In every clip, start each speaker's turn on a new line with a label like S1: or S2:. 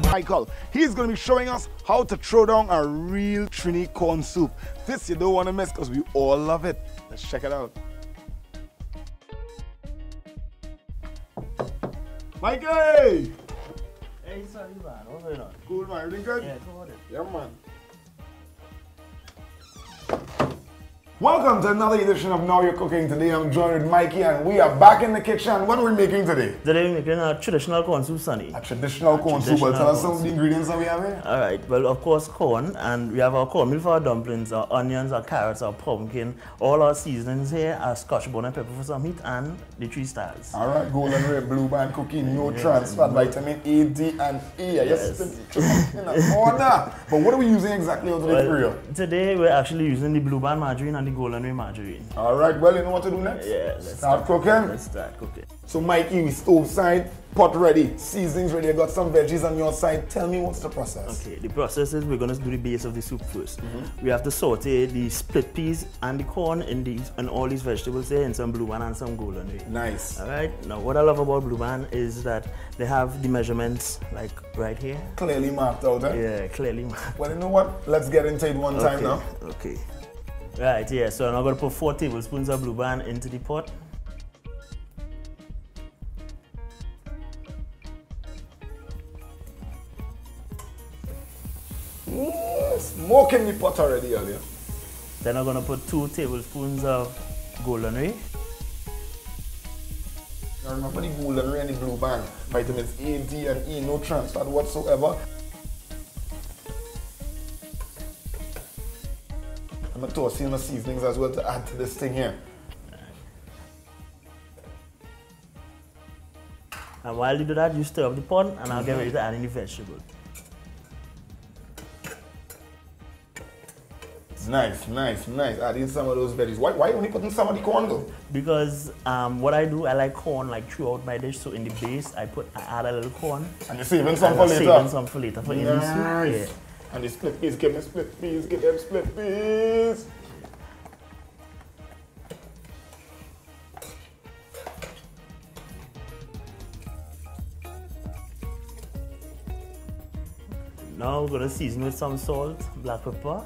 S1: Michael. He's going to be showing us how to throw down a real Trini corn soup. This you don't want to miss because we all love it. Let's check it out. Mikey!
S2: Hey, sorry man, what's going on?
S1: Cool man, everything good?
S2: Yeah, go on it.
S1: Yeah man. Welcome to another edition of Now You're Cooking. Today I'm joined with Mikey and we are back in the kitchen. What are we making today?
S2: Today we're making a traditional corn soup, Sonny.
S1: A traditional corn soup. Well, tell us some of the ingredients that we have here.
S2: Alright, well of course corn, and we have our cornmeal for our dumplings, our onions, our carrots, our pumpkin. All our seasonings here are scotch bonnet pepper for some heat and the 3 stars.
S1: Alright, golden red, blue band cooking, no trans fat, vitamin A, D and E. Yes. In order. But what are we using exactly on today for you?
S2: Today we're actually using the blue band margarine and the golden ray margarine.
S1: Alright, well you know what to do next?
S2: Yeah, let's
S1: start cooking.
S2: Let's start cooking.
S1: So Mikey, we stove side, pot ready, seasonings ready, I got some veggies on your side. Tell me what's the process?
S2: Okay, the process is we're going to do the base of the soup first. We have to saute the split peas and the corn in all these vegetables there, in some blue band and some golden ray.
S1: Nice.
S2: Alright, now what I love about blue band is that they have the measurements like right here.
S1: Clearly marked out, eh?
S2: Yeah, clearly marked.
S1: Well, you know what? Let's get into it one time now.
S2: Okay. Right, yeah, so I'm going to put 4 tablespoons of blue band into the pot.
S1: Smoking the pot already earlier.
S2: Then I'm going to put 2 tablespoons of golden ray.
S1: Now remember the golden ray and the blue band. Vitamins A, D and E, no trans fat whatsoever. I'm going to toss in the seasonings as well to add to this thing here.
S2: And while you do that, you stir up the pot and I'll get ready to add in the vegetable.
S1: Nice, nice, nice. Adding some of those veggies. Why only putting some of the corn though?
S2: Because what I do, I like corn like throughout my dish. So in the base, I add a little corn.
S1: And you're saving some for later?
S2: Saving some for later for in the soup. Yeah.
S1: And the split peas, give me split peas, give them split peas.
S2: Now we're going to season with some salt, black pepper,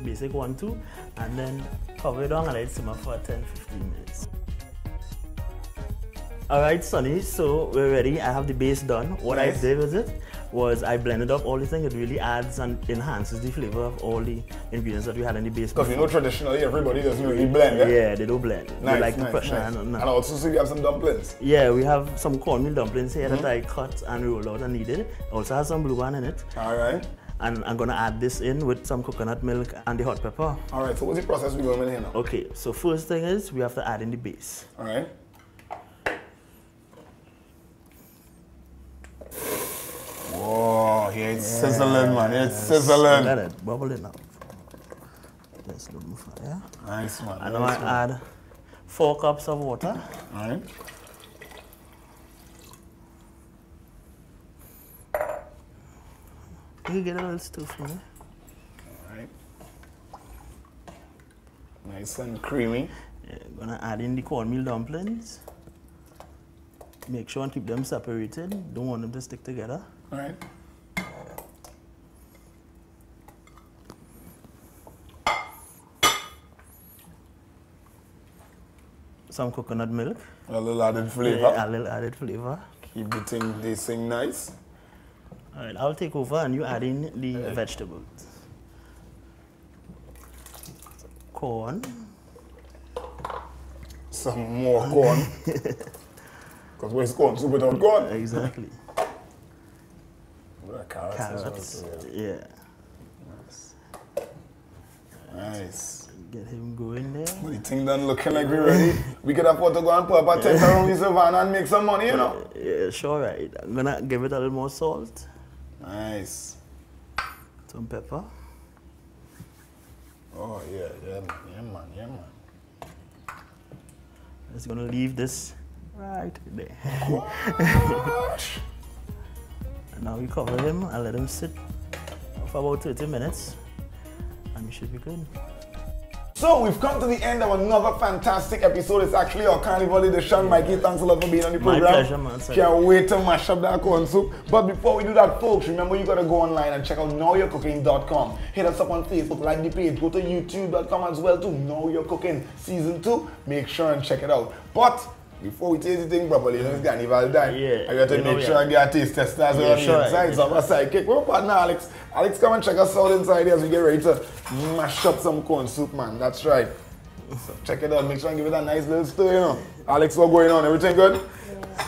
S2: basic 1-2, and then cover it on and let it simmer for 10-15 minutes. Alright Sonny, so we're ready. I have the base done. What I did with it was I blended up all the things. It really adds and enhances the flavor of all the ingredients that we had in the base.
S1: Because you know traditionally everybody doesn't really blend, eh?
S2: Yeah, they don't blend.
S1: Nice,
S2: they like
S1: nice,
S2: the pressure.
S1: nice.
S2: And
S1: also so you have some dumplings?
S2: Yeah, we have some cornmeal dumplings here that I cut and rolled out and kneaded. Also has some blue band in it.
S1: Alright.
S2: And I'm going to add this in with some coconut milk and the hot pepper.
S1: Alright, so what's the process we're going in here now?
S2: Okay, so first thing is we have to add in the base.
S1: Alright. Whoa, yeah, it's sizzling, man. It's sizzling.
S2: Let it bubble it now. Let's do move fire.
S1: Nice, man.
S2: And now I add 4 cups of water.
S1: Alright.
S2: You can get a little stuff for me.
S1: Alright. Nice and creamy.
S2: Yeah, I'm gonna add in the cornmeal dumplings. Make sure and keep them separated. Don't want them to stick together.
S1: Alright.
S2: Some coconut milk.
S1: A little added flavor.
S2: Yeah, a little added flavor.
S1: Keep the thing tasting nice.
S2: Alright, I'll take over and you add in the vegetables. Corn.
S1: Some more corn. Because where's corn soup without corn?
S2: Exactly.
S1: Carrots.
S2: Yeah.
S1: Nice. Nice.
S2: Get him going there.
S1: Well, the thing done looking like we're ready. We could afford to go and put up a tent around the savannah and make some money, you know?
S2: Yeah, sure, right. I'm gonna give it a little more salt.
S1: Nice.
S2: Some pepper.
S1: Oh, yeah, man.
S2: Just gonna leave this right there.
S1: Gosh.
S2: And now we cover him and let him sit for about 30 minutes and we should be good.
S1: So So we've come to the end of another fantastic episode. It's actually our Carnival edition. Mikey, thanks a lot for being on the program.
S2: My pleasure, man.
S1: Can't wait to mash up that corn soup. But before we do that, folks, remember you gotta go online and check out knowyourcooking.com. Hit us up on Facebook, like the page, go to youtube.com as well to Know Your Cooking Season 2. Make sure and check it out. But before we taste the thing properly, it's Carnival time.
S2: Yeah.
S1: I got to make sure I get a taste tester as well on the inside. So I'm a sidekick. We're partner Alex. Alex, come and check us out inside here as we get ready to mash up some corn soup, man. That's right. So check it out. Make sure and give it a nice little stir, you know. Alex, what's going on? Everything good?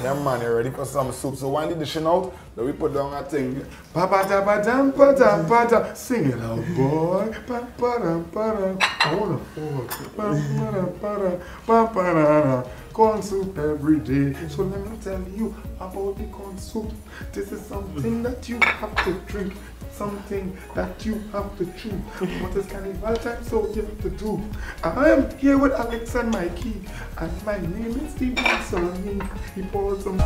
S1: Yeah, man, you're ready for some soup. So while you're dishing out, then we put down that thing. Pa-pa-da-ba-dam-pa-dam-pa-dam. Sing it out, boy. Pa-pa-dam-pa-dam. I wanna fall. Pa-pa-dam-pa-dam. Pa-pa-dam. Corn soup every day. So let me tell you about the corn soup. This is something that you have to drink. Something that you have to chew. What is Carnival time? So you have to do. I am here with Alex and Mikey, and my name is Steve Sonny. He poured some